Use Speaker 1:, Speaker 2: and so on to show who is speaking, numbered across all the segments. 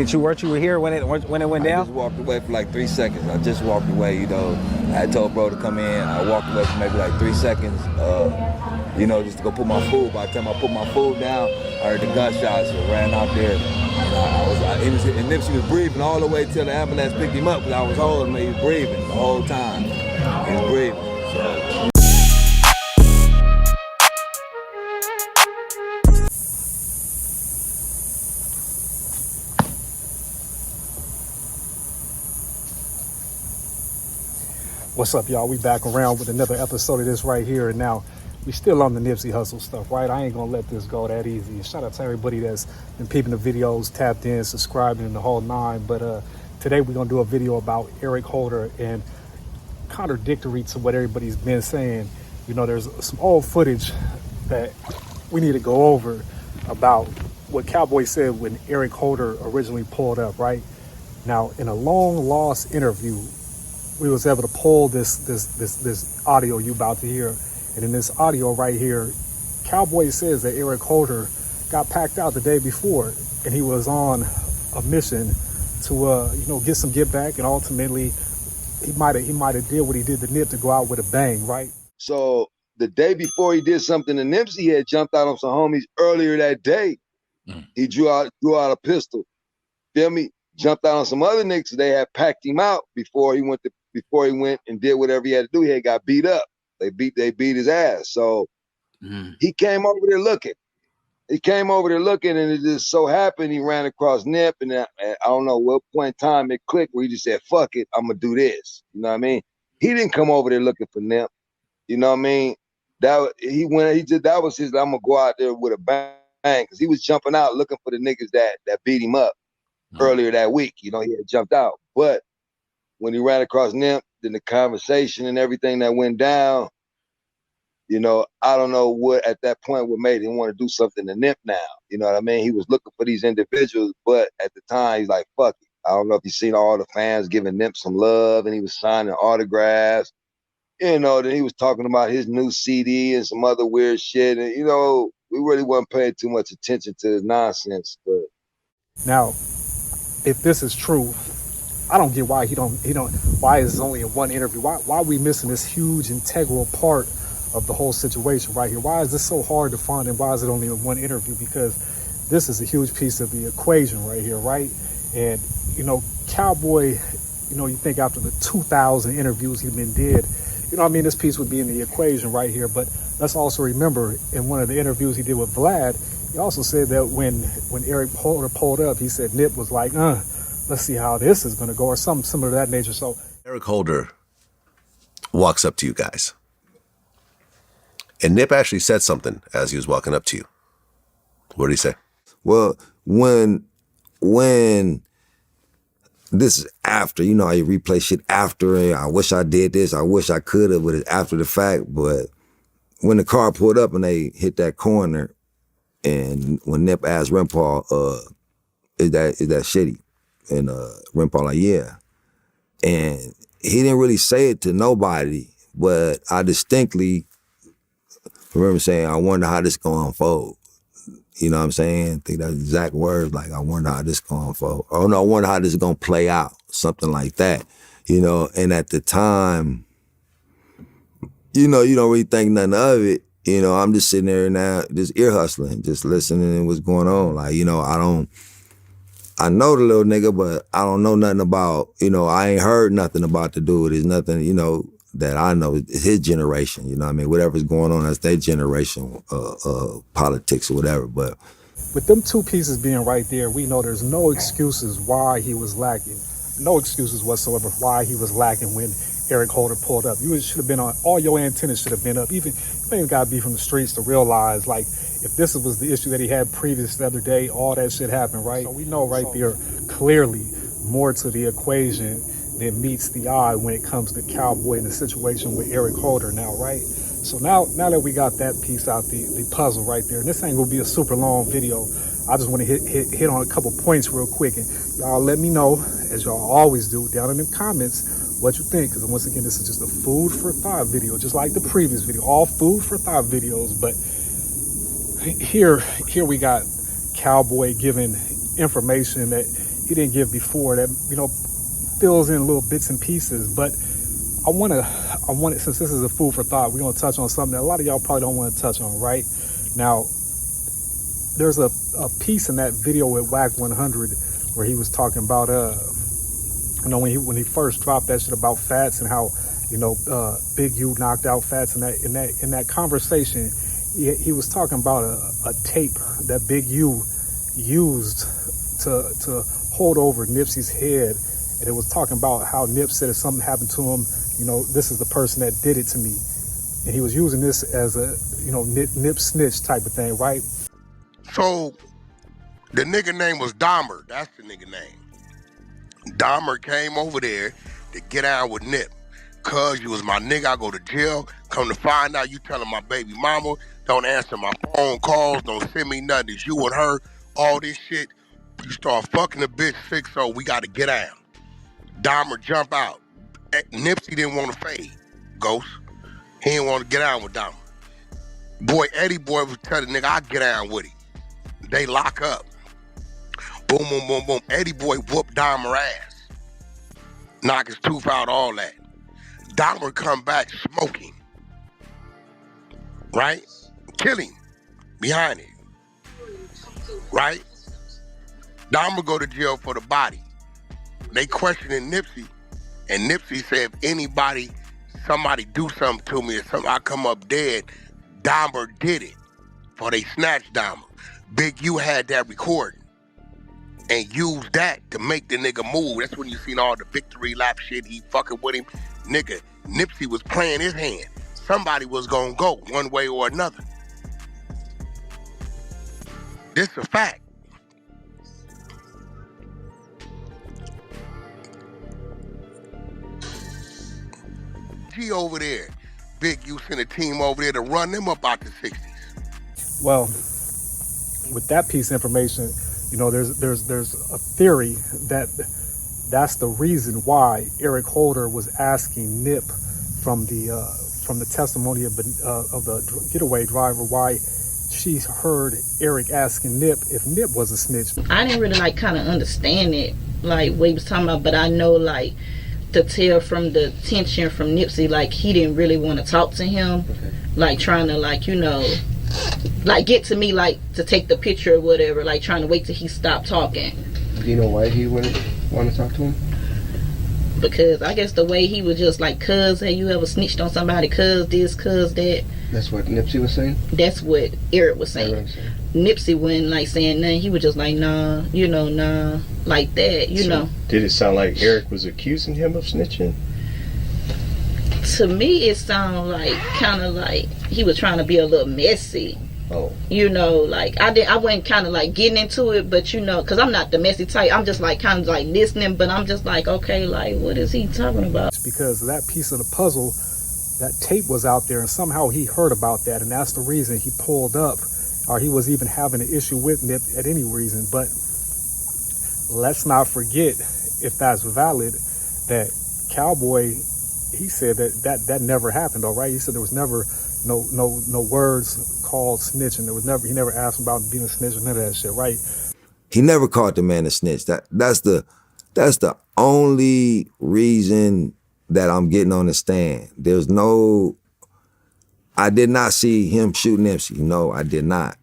Speaker 1: Weren't you here when it went down?
Speaker 2: I just walked away for like 3 seconds. I just walked away, you know. I told bro to come in. I walked away for maybe like 3 seconds, you know, just to go put my food. By the time I put my food down, I heard the gunshots and ran out there. And Nipsey was breathing all the way till the ambulance picked him up, because I was holding him. He was breathing the whole time. He was breathing. So.
Speaker 3: What's up, y'all? We back around with another episode of this right here, and now we still on the Nipsey Hussle stuff, right? I ain't gonna let this go that easy. And shout out to everybody that's been peeping the videos, tapped in, subscribing, and the whole nine. But today we're gonna do a video about Eric Holder, and contradictory to what everybody's been saying, you know, there's some old footage that we need to go over about what Cowboy said when Eric Holder originally pulled up, right? Now, in a long lost interview, we was able to pull this audio you about to hear. And in this audio right here, Cowboy says that Eric Holder got packed out the day before, and he was on a mission to you know, get some get back, and ultimately he might have did what he did to Nip to go out with a bang, right?
Speaker 2: So the day before he did something to Nipsey, had jumped out on some homies earlier that day. He drew out a pistol. Feel me? Jumped out on some other niggas. They had packed him out before he went and did whatever he had to do. He had got beat up. They beat his ass. So he came over there looking. And it just so happened he ran across Nip, and I don't know what point in time it clicked where he just said, "Fuck it, I'm gonna do this." You know what I mean? He didn't come over there looking for Nip. You know what I mean? That was his. I'm gonna go out there with a bang, because he was jumping out looking for the niggas that beat him up earlier that week. You know, he had jumped out, but when he ran across Nip, then the conversation and everything that went down, you know, I don't know what at that point what made him want to do something to Nip now. You know what I mean? He was looking for these individuals, but at the time he's like, fuck it. I don't know if you seen all the fans giving Nip some love, and he was signing autographs. You know, then he was talking about his new CD and some other weird shit. And, you know, we really wasn't paying too much attention to his nonsense. But
Speaker 3: now, if this is true, I don't get why why is it only in one interview? Why are we missing this huge integral part of the whole situation right here? Why is this so hard to find, and why is it only in one interview? Because this is a huge piece of the equation right here, right? And, you know, Cowboy, you know, you think after the 2,000 interviews he's been did, you know what I mean, this piece would be in the equation right here. But let's also remember, in one of the interviews he did with Vlad, he also said that when Eric Holder pulled up, he said Nip was like, let's see how this is going to go, or something similar to that nature. So
Speaker 4: Eric Holder walks up to you guys, and Nip actually said something as he was walking up to you. What did he say?
Speaker 5: Well, when this is after, you know how you replay shit after, and I wish I did this, I wish I could have, but it's after the fact. But when the car pulled up and they hit that corner, and when Nip asked Ren Paul, is that shitty? And Ren Paul like, yeah. And he didn't really say it to nobody, but I distinctly remember saying, I wonder how this gonna unfold. You know what I'm saying? I think that's the exact words, like, I wonder how this gonna unfold. Oh no, I wonder how this is gonna play out, something like that. You know, and at the time, you know, you don't really think nothing of it. You know, I'm just sitting there now, just ear hustling, just listening to what's going on. Like, you know, I know the little nigga, but I don't know nothing about, you know, I ain't heard nothing about the dude. There's nothing, you know, that I know. It's his generation, you know what I mean? Whatever's going on, that's their generation, politics or whatever. But
Speaker 3: with them two pieces being right there, we know there's no excuses why he was lacking. No excuses whatsoever why he was lacking when Eric Holder pulled up. You should have been on, all your antennas should have been up. Even, you ain't got to be from the streets to realize, like, if this was the issue that he had previous the other day, all that shit happened, right? So we know right there clearly more to the equation than meets the eye when it comes to Cowboy and the situation with Eric Holder now, right? So now that we got that piece out the puzzle right there, and this ain't gonna be a super long video, I just want to hit on a couple points real quick, and y'all let me know, as y'all always do, down in the comments what you think, because once again, this is just a food for thought video, just like the previous video, all food for thought videos. But here we got Cowboy giving information that he didn't give before that, fills in little bits and pieces. But I want to, since this is a food for thought, we're going to touch on something that a lot of y'all probably don't want to touch on, right? Now, there's a piece in that video with Whack 100 where he was talking about, when he first dropped that shit about Fats and how, Big U knocked out Fats in that conversation. He was talking about a tape that Big U used to hold over Nipsey's head, and it was talking about how Nip said if something happened to him, this is the person that did it to me, and he was using this as a Nip snitch type of thing, right?
Speaker 6: So the nigga name was Dahmer. That's the nigga name. Dahmer came over there to get out with Nip. Cuz you was my nigga, I go to jail. Come to find out you telling my baby mama, don't answer my phone calls, don't send me nothing. It's you and her, all this shit. You start fucking the bitch 6-0, we gotta get out. Dahmer jump out. Nipsey didn't want to fade, Ghost. He didn't want to get out with Dahmer. Boy, Eddie Boy was telling the nigga, I'll get out with him. They lock up. Boom, boom, boom, boom. Eddie Boy whooped Dahmer ass. Knock his tooth out, all that. Dahmer come back smoking. Right? Kill him. Behind it. Right? Dahmer go to jail for the body. They questioning Nipsey. And Nipsey said, if somebody do something to me, or I come up dead, Dahmer did it. For they snatched Dahmer. Big U had that recording. And used that to make the nigga move. That's when you seen all the victory lap shit. He fucking with him. Nigga, Nipsey was playing his hand. Somebody was gonna go one way or another. This a fact. G over there. Big U sent a team over there to run them up out the 60s.
Speaker 3: Well, with that piece of information, there's a theory that that's the reason why Eric Holder was asking Nip from the testimony of the getaway driver why she heard Eric asking Nip if Nip was a snitch.
Speaker 7: I didn't really kind of understand it, what he was talking about, but I know to tell from the tension from Nipsey, he didn't really want to talk to him, trying to get to me, to take the picture or whatever, trying to wait till he stopped talking.
Speaker 8: Do you know why he wouldn't want to talk to him?
Speaker 7: Because I guess the way he was just cuz, have you ever snitched on somebody, cuz this, cuz that.
Speaker 8: That's what Nipsey was saying?
Speaker 7: That's what Eric was saying. Nipsey wasn't saying nothing. He was just nah, nah, like that, know.
Speaker 9: Did it sound like Eric was accusing him of snitching?
Speaker 7: To me, it sounded kind of he was trying to be a little messy.
Speaker 9: Oh.
Speaker 7: I wasn't kind of getting into it, but because I'm not the messy type. I'm just kind of listening, but I'm just okay, what is he talking about?
Speaker 3: Because that piece of the puzzle, that tape was out there, and somehow he heard about that, and that's the reason he pulled up, or he was even having an issue with Nip at any reason. But let's not forget, if that's valid, that Cowboy, he said that never happened, all right? He said there was never no words called snitching. He never asked him about being a snitch or none of that shit, right?
Speaker 5: He never called the man a snitch. That's the only reason that I'm getting on the stand. I did not see him shoot Nipsey. No, I did not.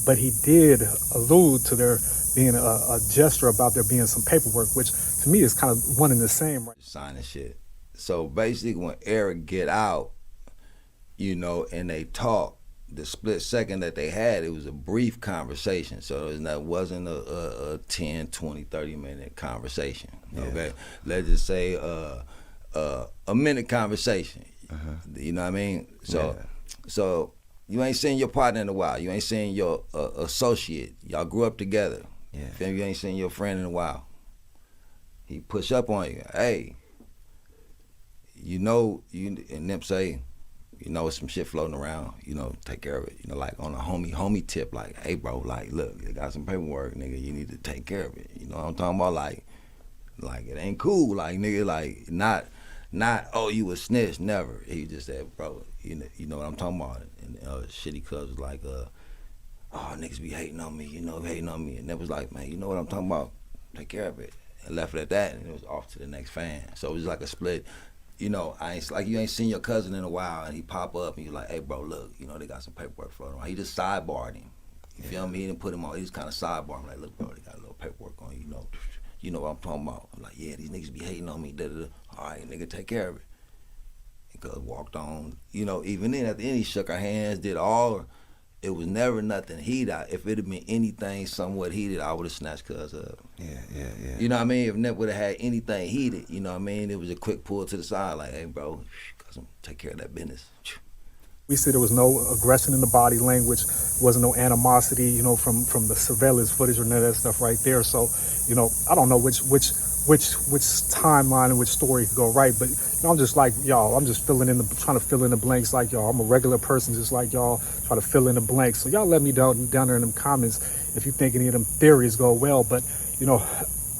Speaker 3: But he did allude to there being a gesture about there being some paperwork, which to me is kind of one and the same, right?
Speaker 5: Signing shit. So basically when Eric get out, and they talk, the split second that they had, it was a brief conversation. So it wasn't a 10, 20, 30-minute conversation, okay? Let's just say a minute conversation, you know what I mean? So you ain't seen your partner in a while. You ain't seen your associate. Y'all grew up together. You ain't seen your friend in a while. He push up on you. Hey, and Nip say, some shit floating around, take care of it. On a homie tip, hey bro, look, I got some paperwork, nigga, you need to take care of it. You know what I'm talking about? It ain't cool, nigga, not, oh, you a snitch, never. He just said, bro, you know what I'm talking about? And shitty cuz was oh, niggas be hating on me, hating on me. And that was man, you know what I'm talking about? take care of it. And left it at that, and it was off to the next fan. So it was like a split. You know, like you ain't seen your cousin in a while, and he pop up, and you're like, hey, bro, look, you know, they got some paperwork for him. He just sidebarred him. You feel me? He didn't put him on. He just kind of sidebarred him. Like, look, bro, they got a little paperwork on you, know. You know what I'm talking about. I'm like, yeah, these niggas be hating on me. Da-da-da. All right, nigga, take care of it. And cuz walked on. You know, even then, at the end, he shook our hands, did all. It was never nothing heated. If it had been anything somewhat heated, I would have snatched cuz up.
Speaker 4: Yeah.
Speaker 5: You know what I mean? If Nip would have had anything heated, you know what I mean? It was a quick pull to the side, like, hey, bro, cousin, take care of that business.
Speaker 3: We see there was no aggression in the body language, wasn't no animosity, you know, from the surveillance footage or none of that stuff right there. So, you know, I don't know which timeline and which story could go right, but you know, I'm just like y'all. I'm just trying to fill in the blanks like y'all. I'm a regular person just like y'all, try to fill in the blanks. So y'all let me down there in them comments if you think any of them theories go well. But you know,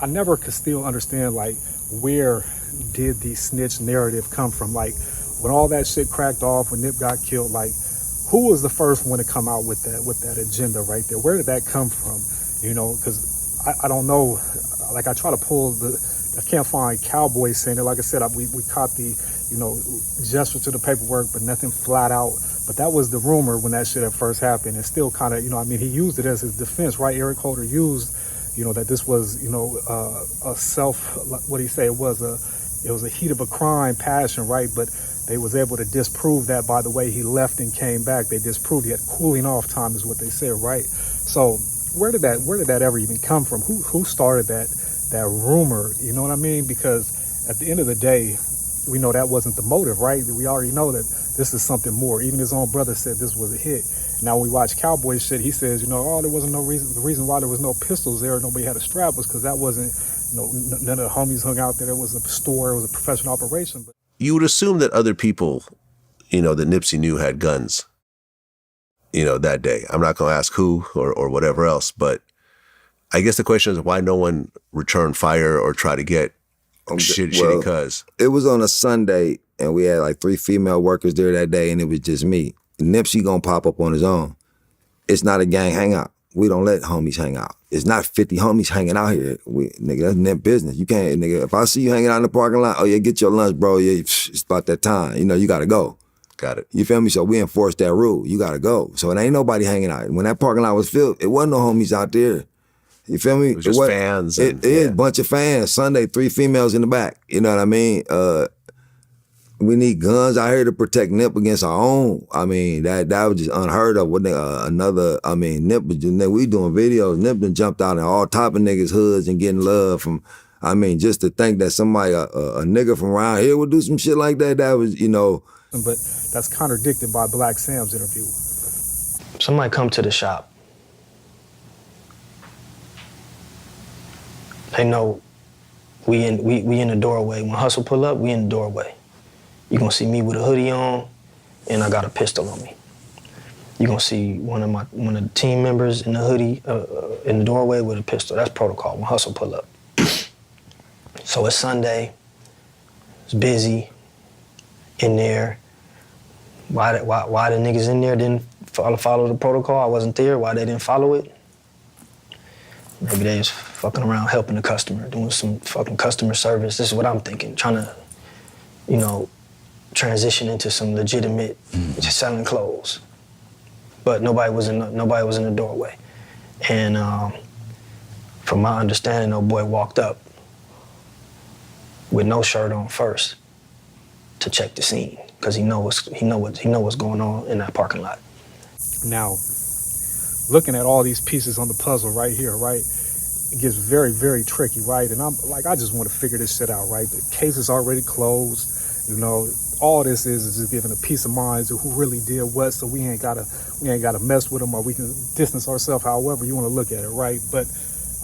Speaker 3: I never could still understand like where did the snitch narrative come from? Like when all that shit cracked off, when Nip got killed, like who was the first one to come out with that agenda right there? Where did that come from? You know, because I don't know. Like I try to I can't find Cowboy saying it. Like I said, we caught the, you know, gesture to the paperwork, but nothing flat out. But that was the rumor when that shit at first happened. And still kind of, you know, I mean, he used it as his defense, right? Eric Holder used, you know, that this was, you know, a what do you say? It was a heat of a crime, passion, right? But they was able to disprove that by the way he left and came back. They disproved he had cooling off time is what they said, right? So where did that ever even come from? Who started that rumor? You know what I mean? Because at the end of the day, we know that wasn't the motive, right? We already know that this is something more. Even his own brother said this was a hit. Now when we watch Cowboy shit, he says, you know, there wasn't no reason. The reason why there was no pistols there, nobody had a strap, was because that wasn't, you know, none of the homies hung out there. It was a store, it was a professional operation. But
Speaker 4: You would assume that other people, you know, that Nipsey knew had guns, you know, that day. I'm not going to ask who or whatever else, but I guess the question is why no one returned fire or try to get shitty cuz.
Speaker 5: It was on a Sunday, and we had like 3 female workers there that day, and it was just me. Nipsey gonna pop up on his own. It's not a gang hangout. We don't let homies hang out. It's not 50 homies hanging out here. Nigga, that's Nip business. You can't, nigga, if I see you hanging out in the parking lot, oh yeah, get your lunch, bro. Yeah, it's about that time. You know, you gotta go.
Speaker 4: Got it.
Speaker 5: You feel me? So we enforced that rule. You gotta go. So it ain't nobody hanging out. When that parking lot was filled, it wasn't no homies out there. You feel me?
Speaker 4: It was just fans.
Speaker 5: It is a bunch of fans. Sunday, 3 females in the back. You know what I mean? We need guns out here to protect Nip against our own. I mean, that was just unheard of. Nip was just, we doing videos. Nip done jumped out in all type of niggas' hoods and getting love from, I mean, just to think that somebody, a nigga from around here would do some shit like that, that was, you know.
Speaker 3: But that's contradicted by Black Sam's interview.
Speaker 10: Somebody come to the shop. They know we in the doorway. When Hustle pull up, we in the doorway. You gonna see me with a hoodie on, and I got a pistol on me. You gonna see one of the team members in the hoodie in the doorway with a pistol. That's protocol when Hustle pull up. So it's Sunday. It's busy in there. Why the niggas in there didn't follow the protocol? I wasn't there. Why they didn't follow it? Maybe they was fucking around helping the customer, doing some fucking customer service. This is what I'm thinking, trying to, you know, transition into some legitimate, just selling clothes. But nobody was in the doorway. And from my understanding, old boy walked up with no shirt on first to check the scene, because he know what's going on in that parking lot.
Speaker 3: Now, looking at all these pieces on the puzzle right here, right, it gets very, very tricky, right? And I'm like, I just want to figure this shit out, right? The case is already closed, you know. All this is just giving a peace of mind to who really did what, so we ain't gotta mess with them, or we can distance ourselves however you want to look at it, right? But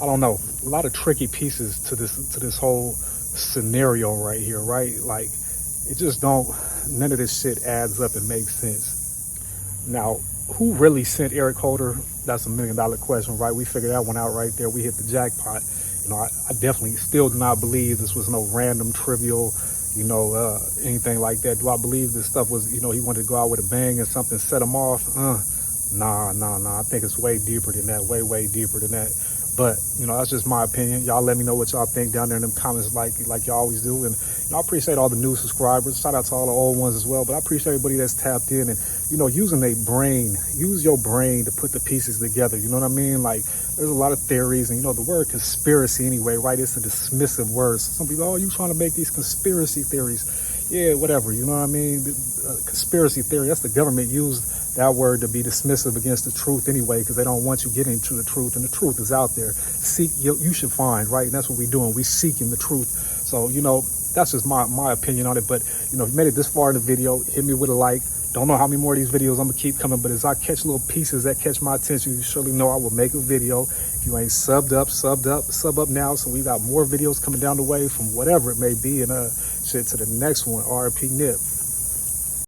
Speaker 3: I don't know, a lot of tricky pieces to this whole scenario right here, right? Like, it just none of this shit adds up and makes sense. Now, who really sent Eric Holder? That's $1 million question, right? We figured that one out right there. We hit the jackpot. You know, I definitely still do not believe this was no random, trivial, you know, anything like that. Do I believe this stuff was, you know, he wanted to go out with a bang and something set him off? Nah. I think it's way deeper than that, way deeper than that. But, you know, that's just my opinion. Y'all let me know what y'all think down there in them comments like y'all always do. And, you know, I appreciate all the new subscribers. Shout out to all the old ones as well. But I appreciate everybody that's tapped in and, you know, using their brain. Use your brain to put the pieces together. You know what I mean? Like, there's a lot of theories. And, you know, the word conspiracy anyway, right? It's a dismissive word. So some people, oh, you trying to make these conspiracy theories. Yeah, whatever. You know what I mean? Conspiracy theory, that's the government used that word to be dismissive against the truth anyway, because they don't want you getting to the truth, and the truth is out there. Seek, you should find, right? And that's what we're doing. We seeking the truth. So, you know, that's just my opinion on it. But, you know, if you made it this far in the video, hit me with a like. Don't know how many more of these videos I'm gonna keep coming, but as I catch little pieces that catch my attention, you surely know I will make a video. If you ain't subbed up, sub up now. So we got more videos coming down the way from whatever it may be, and shit to the next one. RIP Nip.